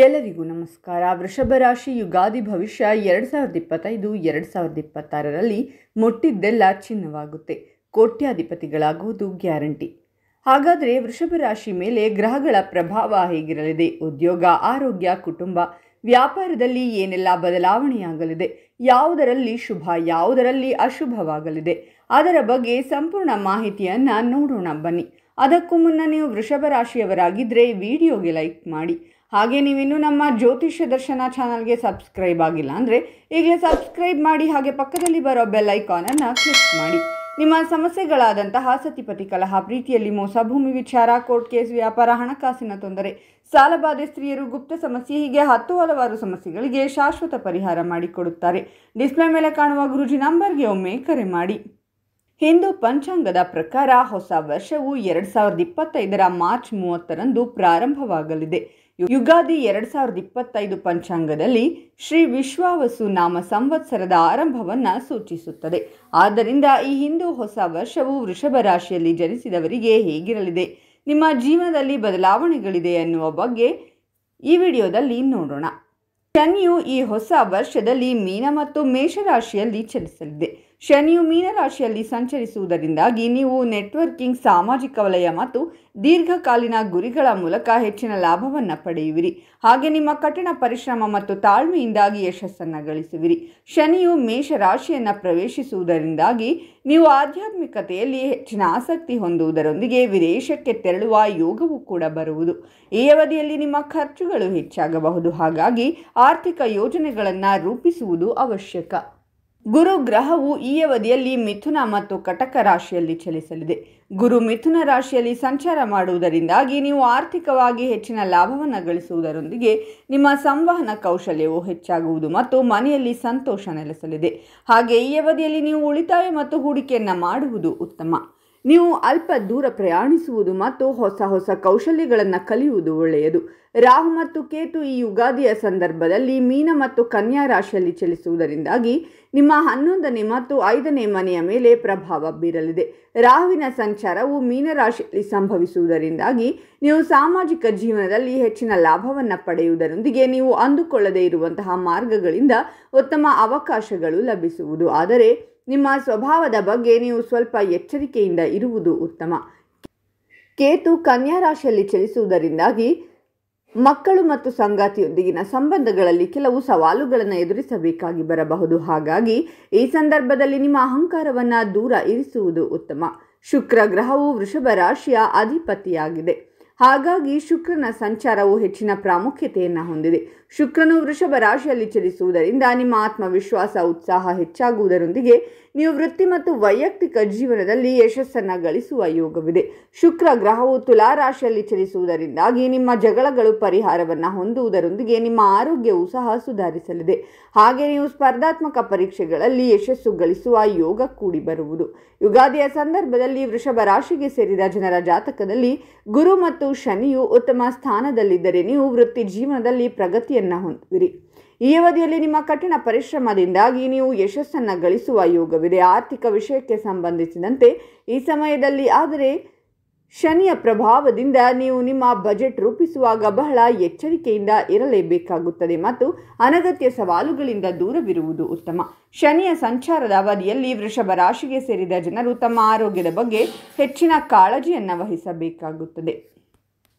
ಎಲ್ಲರಿಗೂ ನಮಸ್ಕಾರ. ವೃಷಭ ರಾಶಿ ಯುಗಾದಿ ಭವಿಷ್ಯ 2025-2026ರಲ್ಲಿ ಮುಟ್ಟಿದ್ದೆಲ್ಲ ಚಿನ್ನವಾಗುತ್ತೆ, ಕೋಟ್ಯಾಧಿಪತಿಗಳಾಗುವುದು ಗ್ಯಾರಂಟಿ. ಹಾಗಾದರೆ ವೃಷಭ ರಾಶಿ ಮೇಲೆ ಗ್ರಹಗಳ ಪ್ರಭಾವ ಹೇಗಿರಲಿದೆ? ಉದ್ಯೋಗ, ಆರೋಗ್ಯ, ಕುಟುಂಬ, ವ್ಯಾಪಾರದಲ್ಲಿ ಏನೆಲ್ಲ ಬದಲಾವಣೆಯಾಗಲಿದೆ? ಯಾವುದರಲ್ಲಿ ಶುಭ, ಯಾವುದರಲ್ಲಿ ಅಶುಭವಾಗಲಿದೆ? ಅದರ ಬಗ್ಗೆ ಸಂಪೂರ್ಣ ಮಾಹಿತಿಯನ್ನು ನೋಡೋಣ ಬನ್ನಿ. ಅದಕ್ಕೂ ಮುನ್ನ ನೀವು ವೃಷಭ ರಾಶಿಯವರಾಗಿದ್ದರೆ ವಿಡಿಯೋಗೆ ಲೈಕ್ ಮಾಡಿ. ಹಾಗೆ ನೀವಿನ್ನೂ ನಮ್ಮ ಜ್ಯೋತಿಷ್ಯ ದರ್ಶನ ಚಾನಲ್ಗೆ ಸಬ್ಸ್ಕ್ರೈಬ್ ಆಗಿಲ್ಲ ಅಂದರೆ ಈಗಲೇ ಸಬ್ಸ್ಕ್ರೈಬ್ ಮಾಡಿ. ಹಾಗೆ ಪಕ್ಕದಲ್ಲಿ ಬರೋ ಬೆಲ್ ಐಕಾನನ್ನು ಕ್ಲಿಕ್ ಮಾಡಿ. ನಿಮ್ಮ ಸಮಸ್ಯೆಗಳಾದಂತಹ ಸತಿಪತಿ ಕಲಹ, ಪ್ರೀತಿಯಲ್ಲಿ ಮೋಸ, ಭೂಮಿ ವಿಚಾರ, ಕೋರ್ಟ್ ಕೇಸ್, ವ್ಯಾಪಾರ, ಹಣಕಾಸಿನ ತೊಂದರೆ, ಸಾಲಬಾಧೆ, ಸ್ತ್ರೀಯರು, ಗುಪ್ತ ಸಮಸ್ಯೆ, ಹೀಗೆ ಹಲವಾರು ಸಮಸ್ಯೆಗಳಿಗೆ ಶಾಶ್ವತ ಪರಿಹಾರ ಮಾಡಿಕೊಡುತ್ತಾರೆ. ಡಿಸ್ಪ್ಲೇ ಮೇಲೆ ಕಾಣುವ ಗುರೂಜಿ ನಂಬರ್ಗೆ ಒಮ್ಮೆ ಕರೆ ಮಾಡಿ. ಹಿಂದೂ ಪಂಚಾಂಗದ ಪ್ರಕಾರ ಹೊಸ ವರ್ಷವು 2025ರ ಮಾರ್ಚ್ 30ರಂದು ಪ್ರಾರಂಭವಾಗಲಿದೆ. ಯುಗಾದಿ 2025 ಪಂಚಾಂಗದಲ್ಲಿ ಶ್ರೀ ವಿಶ್ವಾವಸು ನಾಮ ಸಂವತ್ಸರದ ಆರಂಭವನ್ನು ಸೂಚಿಸುತ್ತದೆ. ಆದ್ದರಿಂದ ಈ ಹಿಂದೂ ಹೊಸ ವರ್ಷವು ವೃಷಭ ರಾಶಿಯಲ್ಲಿ ಜನಿಸಿದವರಿಗೆ ಹೇಗಿರಲಿದೆ, ನಿಮ್ಮ ಜೀವನದಲ್ಲಿ ಬದಲಾವಣೆಗಳಿದೆ ಎನ್ನುವ ಬಗ್ಗೆ ಈ ವಿಡಿಯೋದಲ್ಲಿ ನೋಡೋಣ. ಶನಿಯು ಈ ಹೊಸ ವರ್ಷದಲ್ಲಿ ಮೀನ ಮತ್ತು ಮೇಷರಾಶಿಯಲ್ಲಿ ಚಲಿಸಲಿದೆ. ಶನಿಯು ಮೀನರಾಶಿಯಲ್ಲಿ ಸಂಚರಿಸುವುದರಿಂದಾಗಿ ನೀವು ನೆಟ್ವರ್ಕಿಂಗ್, ಸಾಮಾಜಿಕ ವಲಯ ಮತ್ತು ದೀರ್ಘಕಾಲೀನ ಗುರಿಗಳ ಮೂಲಕ ಹೆಚ್ಚಿನ ಲಾಭವನ್ನು ಪಡೆಯುವಿರಿ. ಹಾಗೆ ನಿಮ್ಮ ಕಠಿಣ ಪರಿಶ್ರಮ ಮತ್ತು ತಾಳ್ಮೆಯಿಂದಾಗಿ ಯಶಸ್ಸನ್ನು ಗಳಿಸುವಿರಿ. ಶನಿಯು ಮೇಷರಾಶಿಯನ್ನು ಪ್ರವೇಶಿಸುವುದರಿಂದಾಗಿ ನೀವು ಆಧ್ಯಾತ್ಮಿಕತೆಯಲ್ಲಿ ಹೆಚ್ಚಿನ ಆಸಕ್ತಿ ಹೊಂದುವುದರೊಂದಿಗೆ ವಿದೇಶಕ್ಕೆ ತೆರಳುವ ಯೋಗವೂ ಕೂಡ ಬರುವುದು. ಈ ಅವಧಿಯಲ್ಲಿ ನಿಮ್ಮ ಖರ್ಚುಗಳು ಹೆಚ್ಚಾಗಬಹುದು. ಹಾಗಾಗಿ ಆರ್ಥಿಕ ಯೋಜನೆಗಳನ್ನು ರೂಪಿಸುವುದು ಅವಶ್ಯಕ. ಗುರು ಗ್ರಹವು ಈ ಅವಧಿಯಲ್ಲಿ ಮಿಥುನ ಮತ್ತು ಕಟಕ ರಾಶಿಯಲ್ಲಿ ಚಲಿಸಲಿದೆ. ಗುರು ಮಿಥುನ ರಾಶಿಯಲ್ಲಿ ಸಂಚಾರ ಮಾಡುವುದರಿಂದಾಗಿ ನೀವು ಆರ್ಥಿಕವಾಗಿ ಹೆಚ್ಚಿನ ಲಾಭವನ್ನು ಗಳಿಸುವುದರೊಂದಿಗೆ ನಿಮ್ಮ ಸಂವಹನ ಕೌಶಲ್ಯವು ಹೆಚ್ಚಾಗುವುದು ಮತ್ತು ಮನೆಯಲ್ಲಿ ಸಂತೋಷ ನೆಲೆಸಲಿದೆ. ಹಾಗೆ ಈ ಅವಧಿಯಲ್ಲಿ ನೀವು ಉಳಿತಾಯ ಮತ್ತು ಹೂಡಿಕೆಯನ್ನು ಮಾಡುವುದು ಉತ್ತಮ. ನೀವು ಅಲ್ಪ ದೂರ ಪ್ರಯಾಣಿಸುವುದು ಮತ್ತು ಹೊಸ ಕೌಶಲ್ಯಗಳನ್ನು ಕಲಿಯುವುದು ಒಳ್ಳೆಯದು. ರಾಹು ಮತ್ತು ಕೇತು ಈ ಯುಗಾದಿಯ ಸಂದರ್ಭದಲ್ಲಿ ಮೀನ ಮತ್ತು ಕನ್ಯಾ ರಾಶಿಯಲ್ಲಿ ಚಲಿಸುವುದರಿಂದಾಗಿ ನಿಮ್ಮ 11ನೇ ಮತ್ತು 5ನೇ ಮನೆಯ ಮೇಲೆ ಪ್ರಭಾವ ಬೀರಲಿದೆ. ರಾಹುವಿನ ಸಂಚಾರವು ಮೀನರಾಶಿಯಲ್ಲಿ ಸಂಭವಿಸುವುದರಿಂದಾಗಿ ನೀವು ಸಾಮಾಜಿಕ ಜೀವನದಲ್ಲಿ ಹೆಚ್ಚಿನ ಲಾಭವನ್ನು ಪಡೆಯುವುದರೊಂದಿಗೆ ನೀವು ಅಂದುಕೊಳ್ಳದೇ ಇರುವಂತಹ ಮಾರ್ಗಗಳಿಂದ ಉತ್ತಮ ಅವಕಾಶಗಳು ಲಭಿಸುವುದು. ಆದರೆ ನಿಮ್ಮ ಸ್ವಭಾವದ ಬಗ್ಗೆ ನೀವು ಸ್ವಲ್ಪ ಎಚ್ಚರಿಕೆಯಿಂದ ಇರುವುದು ಉತ್ತಮ. ಕೇತು ಕನ್ಯಾ ರಾಶಿಯಲ್ಲಿ ಚಲಿಸುವುದರಿಂದಾಗಿ ಮಕ್ಕಳು ಮತ್ತು ಸಂಗಾತಿಯೊಂದಿಗಿನ ಸಂಬಂಧಗಳಲ್ಲಿ ಕೆಲವು ಸವಾಲುಗಳನ್ನು ಎದುರಿಸಬೇಕಾಗಿ ಬರಬಹುದು. ಹಾಗಾಗಿ ಈ ಸಂದರ್ಭದಲ್ಲಿ ನಿಮ್ಮ ಅಹಂಕಾರವನ್ನು ದೂರ ಇರಿಸುವುದು ಉತ್ತಮ. ಶುಕ್ರ ಗ್ರಹವು ವೃಷಭ ರಾಶಿಯ ಅಧಿಪತಿಯಾಗಿದೆ. ಹಾಗಾಗಿ ಶುಕ್ರನ ಸಂಚಾರವು ಹೆಚ್ಚಿನ ಪ್ರಾಮುಖ್ಯತೆಯನ್ನು ಹೊಂದಿದೆ. ಶುಕ್ರನು ವೃಷಭ ರಾಶಿಯಲ್ಲಿ ಚಲಿಸುವುದರಿಂದ ನಿಮ್ಮ ಆತ್ಮವಿಶ್ವಾಸ, ಉತ್ಸಾಹ ಹೆಚ್ಚಾಗುವುದರೊಂದಿಗೆ ನೀವು ವೃತ್ತಿ ಮತ್ತು ವೈಯಕ್ತಿಕ ಜೀವನದಲ್ಲಿ ಯಶಸ್ಸನ್ನು ಗಳಿಸುವ ಯೋಗವಿದೆ. ಶುಕ್ರ ಗ್ರಹವು ತುಲಾ ರಾಶಿಯಲ್ಲಿ ಚಲಿಸುವುದರಿಂದಾಗಿ ನಿಮ್ಮ ಜಗಳಗಳು ಪರಿಹಾರವನ್ನು ಹೊಂದುವುದರೊಂದಿಗೆ ನಿಮ್ಮ ಆರೋಗ್ಯವು ಸಹ ಸುಧಾರಿಸಲಿದೆ. ಹಾಗೆ ನೀವು ಸ್ಪರ್ಧಾತ್ಮಕ ಪರೀಕ್ಷೆಗಳಲ್ಲಿ ಯಶಸ್ಸು ಗಳಿಸುವ ಯೋಗ ಕೂಡಿ ಬರುವುದು. ಯುಗಾದಿಯ ಸಂದರ್ಭದಲ್ಲಿ ವೃಷಭ ರಾಶಿಗೆ ಸೇರಿದ ಜನರ ಜಾತಕದಲ್ಲಿ ಗುರು ಮತ್ತು ಶನಿಯು ಉತ್ತಮ ಸ್ಥಾನದಲ್ಲಿದ್ದರೆ ನೀವು ವೃತ್ತಿ ಜೀವನದಲ್ಲಿ ಪ್ರಗತಿಯನ್ನು ಹೊಂದುವಿರಿ. ಈ ಅವಧಿಯಲ್ಲಿ ನಿಮ್ಮ ಕಠಿಣ ಪರಿಶ್ರಮದಿಂದಾಗಿ ನೀವು ಯಶಸ್ಸನ್ನು ಗಳಿಸುವ ಯೋಗವಿದೆ. ಆರ್ಥಿಕ ವಿಷಯಕ್ಕೆ ಸಂಬಂಧಿಸಿದಂತೆ ಈ ಸಮಯದಲ್ಲಿ ಆದರೆ ಶನಿಯ ಪ್ರಭಾವದಿಂದ ನೀವು ನಿಮ್ಮ ಬಜೆಟ್ ರೂಪಿಸುವಾಗ ಬಹಳ ಎಚ್ಚರಿಕೆಯಿಂದ ಇರಲೇಬೇಕಾಗುತ್ತದೆ ಮತ್ತು ಅನಗತ್ಯ ಸವಾಲುಗಳಿಂದ ದೂರವಿರುವುದು ಉತ್ತಮ. ಶನಿಯ ಸಂಚಾರದ ಅವಧಿಯಲ್ಲಿ ವೃಷಭ ರಾಶಿಗೆ ಸೇರಿದ ಜನರು ತಮ್ಮ ಆರೋಗ್ಯದ ಬಗ್ಗೆ ಹೆಚ್ಚಿನ ಕಾಳಜಿಯನ್ನು ವಹಿಸಬೇಕಾಗುತ್ತದೆ.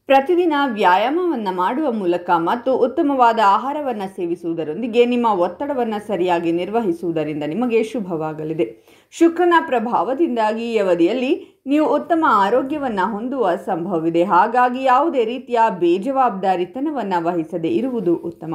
ಪ್ರತಿದಿನ ವ್ಯಾಯಾಮವನ್ನು ಮಾಡುವ ಮೂಲಕ ಮತ್ತು ಉತ್ತಮವಾದ ಆಹಾರವನ್ನು ಸೇವಿಸುವುದರೊಂದಿಗೆ ನಿಮ್ಮ ಒತ್ತಡವನ್ನು ಸರಿಯಾಗಿ ನಿರ್ವಹಿಸುವುದರಿಂದ ನಿಮಗೆ ಶುಭವಾಗಲಿದೆ. ಶುಕ್ರನ ಪ್ರಭಾವದಿಂದಾಗಿ ಈ ಅವಧಿಯಲ್ಲಿ ನೀವು ಉತ್ತಮ ಆರೋಗ್ಯವನ್ನು ಹೊಂದುವ ಸಂಭವವಿದೆ. ಹಾಗಾಗಿ ಯಾವುದೇ ರೀತಿಯ ಬೇಜವಾಬ್ದಾರಿತನವನ್ನು ವಹಿಸದೇ ಇರುವುದು ಉತ್ತಮ.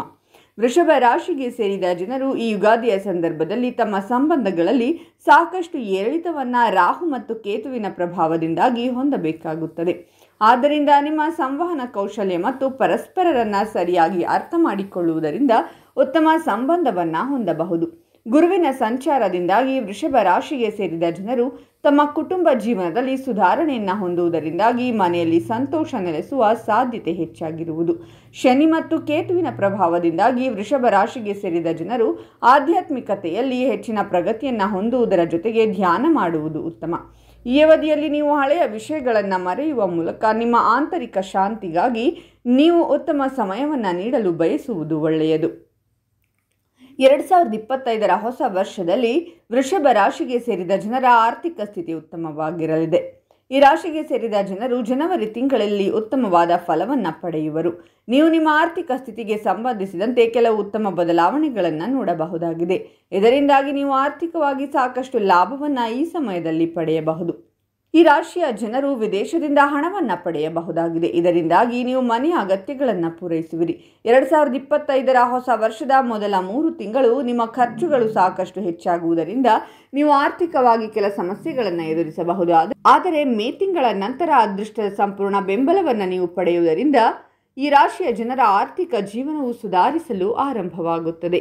ವೃಷಭ ರಾಶಿಗೆ ಸೇರಿದ ಜನರು ಈ ಯುಗಾದಿಯ ಸಂದರ್ಭದಲ್ಲಿ ತಮ್ಮ ಸಂಬಂಧಗಳಲ್ಲಿ ಸಾಕಷ್ಟು ಏರಿಳಿತವನ್ನು ರಾಹು ಮತ್ತು ಕೇತುವಿನ ಪ್ರಭಾವದಿಂದಾಗಿ ಹೊಂದಬೇಕಾಗುತ್ತದೆ. ಆದ್ದರಿಂದ ನಿಮ್ಮ ಸಂವಹನ ಕೌಶಲ್ಯ ಮತ್ತು ಪರಸ್ಪರರನ್ನು ಸರಿಯಾಗಿ ಅರ್ಥ ಮಾಡಿಕೊಳ್ಳುವುದರಿಂದ ಉತ್ತಮ ಸಂಬಂಧವನ್ನು ಹೊಂದಬಹುದು. ಗುರುವಿನ ಸಂಚಾರದಿಂದಾಗಿ ವೃಷಭ ರಾಶಿಗೆ ಸೇರಿದ ಜನರು ತಮ್ಮ ಕುಟುಂಬ ಜೀವನದಲ್ಲಿ ಸುಧಾರಣೆಯನ್ನು ಹೊಂದುವುದರಿಂದಾಗಿ ಮನೆಯಲ್ಲಿ ಸಂತೋಷ ನೆಲೆಸುವ ಸಾಧ್ಯತೆ ಹೆಚ್ಚಾಗಿರುವುದು. ಶನಿ ಮತ್ತು ಕೇತುವಿನ ಪ್ರಭಾವದಿಂದಾಗಿ ವೃಷಭ ರಾಶಿಗೆ ಸೇರಿದ ಜನರು ಆಧ್ಯಾತ್ಮಿಕತೆಯಲ್ಲಿ ಹೆಚ್ಚಿನ ಪ್ರಗತಿಯನ್ನು ಹೊಂದುವುದರ ಜೊತೆಗೆ ಧ್ಯಾನ ಮಾಡುವುದು ಉತ್ತಮ. ಈ ಅವಧಿಯಲ್ಲಿ ನೀವು ಹಳೆಯ ವಿಷಯಗಳನ್ನು ಮರೆಯುವ ಮೂಲಕ ನಿಮ್ಮ ಆಂತರಿಕ ಶಾಂತಿಗಾಗಿ ನೀವು ಉತ್ತಮ ಸಮಯವನ್ನು ನೀಡಲು ಬಯಸುವುದು ಒಳ್ಳೆಯದು. 2025ರ ಹೊಸ ವರ್ಷದಲ್ಲಿ ವೃಷಭ ರಾಶಿಗೆ ಸೇರಿದ ಜನರ ಆರ್ಥಿಕ ಸ್ಥಿತಿ ಉತ್ತಮವಾಗಿರಲಿದೆ. ಈ ರಾಶಿಗೆ ಸೇರಿದ ಜನರು ಜನವರಿ ತಿಂಗಳಲ್ಲಿ ಉತ್ತಮವಾದ ಫಲವನ್ನು ಪಡೆಯುವರು. ನೀವು ನಿಮ್ಮ ಆರ್ಥಿಕ ಸ್ಥಿತಿಗೆ ಸಂಬಂಧಿಸಿದಂತೆ ಕೆಲವು ಉತ್ತಮ ಬದಲಾವಣೆಗಳನ್ನು ನೋಡಬಹುದಾಗಿದೆ. ಇದರಿಂದಾಗಿ ನೀವು ಆರ್ಥಿಕವಾಗಿ ಸಾಕಷ್ಟು ಲಾಭವನ್ನು ಈ ಸಮಯದಲ್ಲಿ ಪಡೆಯಬಹುದು. ಈ ರಾಶಿಯ ಜನರು ವಿದೇಶದಿಂದ ಹಣವನ್ನು ಪಡೆಯಬಹುದಾಗಿದೆ. ಇದರಿಂದಾಗಿ ನೀವು ಮನೆಯ ಅಗತ್ಯಗಳನ್ನು ಪೂರೈಸುವಿರಿ. 2025ರ ಹೊಸ ವರ್ಷದ ಮೊದಲ 3 ತಿಂಗಳು ನಿಮ್ಮ ಖರ್ಚುಗಳು ಸಾಕಷ್ಟು ಹೆಚ್ಚಾಗುವುದರಿಂದ ನೀವು ಆರ್ಥಿಕವಾಗಿ ಕೆಲ ಸಮಸ್ಯೆಗಳನ್ನು ಎದುರಿಸಬಹುದು. ಆದರೆ ಮೇ ತಿಂಗಳ ನಂತರ ಅದೃಷ್ಟದ ಸಂಪೂರ್ಣ ಬೆಂಬಲವನ್ನು ನೀವು ಪಡೆಯುವುದರಿಂದ ಈ ರಾಶಿಯ ಜನರ ಆರ್ಥಿಕ ಜೀವನವು ಸುಧಾರಿಸಲು ಆರಂಭವಾಗುತ್ತದೆ.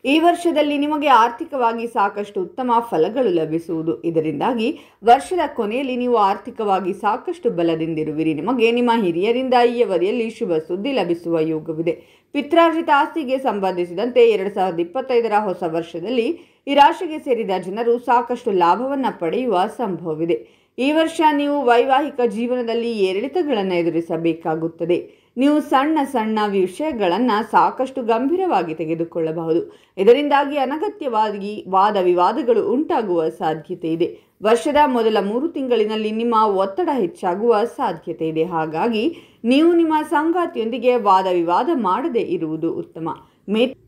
ಈ ವರ್ಷದಲ್ಲಿ ನಿಮಗೆ ಆರ್ಥಿಕವಾಗಿ ಸಾಕಷ್ಟು ಉತ್ತಮ ಫಲಗಳು ಲಭಿಸುವುದು. ಇದರಿಂದಾಗಿ ವರ್ಷದ ಕೊನೆಯಲ್ಲಿ ನೀವು ಆರ್ಥಿಕವಾಗಿ ಸಾಕಷ್ಟು ಬಲದಿಂದಿರುವಿರಿ. ನಿಮಗೆ ನಿಮ್ಮ ಹಿರಿಯರಿಂದ ಈ ಅವಧಿಯಲ್ಲಿ ಶುಭ ಸುದ್ದಿ ಲಭಿಸುವ ಯೋಗವಿದೆ. ಪಿತ್ರಾರ್ಜಿತ ಆಸ್ತಿಗೆ ಸಂಬಂಧಿಸಿದಂತೆ 2025ರ ಹೊಸ ವರ್ಷದಲ್ಲಿ ಈ ರಾಶಿಗೆ ಸೇರಿದ ಜನರು ಸಾಕಷ್ಟು ಲಾಭವನ್ನು ಪಡೆಯುವ ಸಂಭವವಿದೆ. ಈ ವರ್ಷ ನೀವು ವೈವಾಹಿಕ ಜೀವನದಲ್ಲಿ ಏರಿಳಿತಗಳನ್ನು ಎದುರಿಸಬೇಕಾಗುತ್ತದೆ. ನೀವು ಸಣ್ಣ ಸಣ್ಣ ವಿಷಯಗಳನ್ನು ಸಾಕಷ್ಟು ಗಂಭೀರವಾಗಿ ತೆಗೆದುಕೊಳ್ಳಬಹುದು. ಇದರಿಂದಾಗಿ ಅನಗತ್ಯವಾಗಿ ವಾದ ವಿವಾದಗಳು ಉಂಟಾಗುವ ಸಾಧ್ಯತೆ ಇದೆ. ವರ್ಷದ ಮೊದಲ 3 ತಿಂಗಳಿನಲ್ಲಿ ನಿಮ್ಮ ಒತ್ತಡ ಹೆಚ್ಚಾಗುವ ಸಾಧ್ಯತೆ ಇದೆ. ಹಾಗಾಗಿ ನೀವು ನಿಮ್ಮ ಸಂಗಾತಿಯೊಂದಿಗೆ ವಾದ ವಿವಾದ ಮಾಡದೇ ಇರುವುದು ಉತ್ತಮ.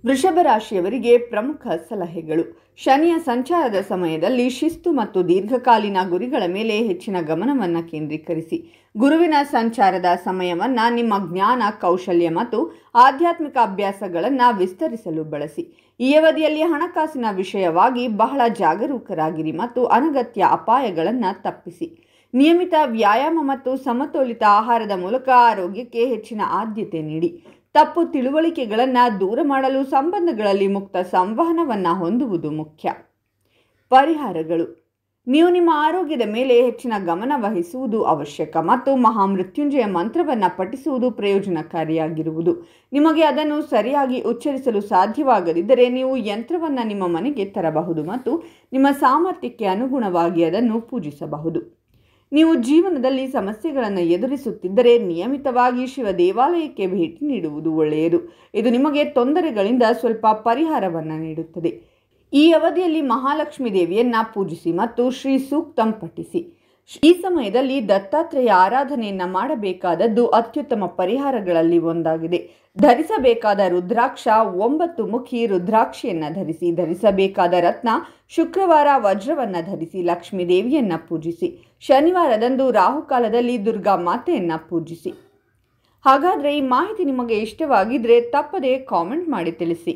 ವೃಷಭ ರಾಶಿಯವರಿಗೆ ಪ್ರಮುಖ ಸಲಹೆಗಳು. ಶನಿಯ ಸಂಚಾರದ ಸಮಯದಲ್ಲಿ ಶಿಸ್ತು ಮತ್ತು ದೀರ್ಘಕಾಲೀನ ಗುರಿಗಳ ಮೇಲೆ ಹೆಚ್ಚಿನ ಗಮನವನ್ನು ಕೇಂದ್ರೀಕರಿಸಿ. ಗುರುವಿನ ಸಂಚಾರದ ಸಮಯವನ್ನು ನಿಮ್ಮ ಜ್ಞಾನ, ಕೌಶಲ್ಯ ಮತ್ತು ಆಧ್ಯಾತ್ಮಿಕ ಅಭ್ಯಾಸಗಳನ್ನು ವಿಸ್ತರಿಸಲು ಬಳಸಿ. ಈ ಅವಧಿಯಲ್ಲಿ ಹಣಕಾಸಿನ ವಿಷಯವಾಗಿ ಬಹಳ ಜಾಗರೂಕರಾಗಿರಿ ಮತ್ತು ಅನಗತ್ಯ ಅಪಾಯಗಳನ್ನು ತಪ್ಪಿಸಿ. ನಿಯಮಿತ ವ್ಯಾಯಾಮ ಮತ್ತು ಸಮತೋಲಿತ ಆಹಾರದ ಮೂಲಕ ಆರೋಗ್ಯಕ್ಕೆ ಹೆಚ್ಚಿನ ಆದ್ಯತೆ ನೀಡಿ. ತಪ್ಪು ತಿಳುವಳಿಕೆಗಳನ್ನು ದೂರ ಮಾಡಲು ಸಂಬಂಧಗಳಲ್ಲಿ ಮುಕ್ತ ಸಂವಹನವನ್ನು ಹೊಂದುವುದು ಮುಖ್ಯ. ಪರಿಹಾರಗಳು. ನೀವು ನಿಮ್ಮ ಆರೋಗ್ಯದ ಮೇಲೆ ಹೆಚ್ಚಿನ ಗಮನ ವಹಿಸುವುದು ಅವಶ್ಯಕ ಮತ್ತು ಮಹಾಮೃತ್ಯುಂಜಯ ಮಂತ್ರವನ್ನು ಪಠಿಸುವುದು ಪ್ರಯೋಜನಕಾರಿಯಾಗಿರುವುದು. ನಿಮಗೆ ಅದನ್ನು ಸರಿಯಾಗಿ ಉಚ್ಚರಿಸಲು ಸಾಧ್ಯವಾಗದಿದ್ದರೆ ನೀವು ಯಂತ್ರವನ್ನು ನಿಮ್ಮ ಮನೆಗೆ ತರಬಹುದು ಮತ್ತು ನಿಮ್ಮ ಸಾಮರ್ಥ್ಯಕ್ಕೆ ಅನುಗುಣವಾಗಿ ಅದನ್ನು ಪೂಜಿಸಬಹುದು. ನೀವು ಜೀವನದಲ್ಲಿ ಸಮಸ್ಯೆಗಳನ್ನು ಎದುರಿಸುತ್ತಿದ್ದರೆ ನಿಯಮಿತವಾಗಿ ಶಿವ ದೇವಾಲಯಕ್ಕೆ ಭೇಟಿ ನೀಡುವುದು ಒಳ್ಳೆಯದು. ಇದು ನಿಮಗೆ ತೊಂದರೆಗಳಿಂದ ಸ್ವಲ್ಪ ಪರಿಹಾರವನ್ನು ನೀಡುತ್ತದೆ. ಈ ಅವಧಿಯಲ್ಲಿ ಮಹಾಲಕ್ಷ್ಮಿ ದೇವಿಯನ್ನ ಪೂಜಿಸಿ ಮತ್ತು ಶ್ರೀ ಸೂಕ್ತಂ ಪಠಿಸಿ. ಈ ಸಮಯದಲ್ಲಿ ದತ್ತಾತ್ರೇಯ ಆರಾಧನೆಯನ್ನು ಮಾಡಬೇಕಾದದ್ದು ಅತ್ಯುತ್ತಮ ಪರಿಹಾರಗಳಲ್ಲಿ ಒಂದಾಗಿದೆ. ಧರಿಸಬೇಕಾದ ರುದ್ರಾಕ್ಷ 9 ಮುಖಿ ರುದ್ರಾಕ್ಷಿಯನ್ನು ಧರಿಸಿ. ಧರಿಸಬೇಕಾದ ರತ್ನ ಶುಕ್ರವಾರ ವಜ್ರವನ್ನು ಧರಿಸಿ. ಲಕ್ಷ್ಮೀ ದೇವಿಯನ್ನು ಪೂಜಿಸಿ. ಶನಿವಾರದಂದು ರಾಹುಕಾಲದಲ್ಲಿ ದುರ್ಗಾ ಮಾತೆಯನ್ನು ಪೂಜಿಸಿ. ಹಾಗಾದರೆ ಈ ಮಾಹಿತಿ ನಿಮಗೆ ಇಷ್ಟವಾಗಿದ್ದರೆ ತಪ್ಪದೇ ಕಾಮೆಂಟ್ ಮಾಡಿ ತಿಳಿಸಿ.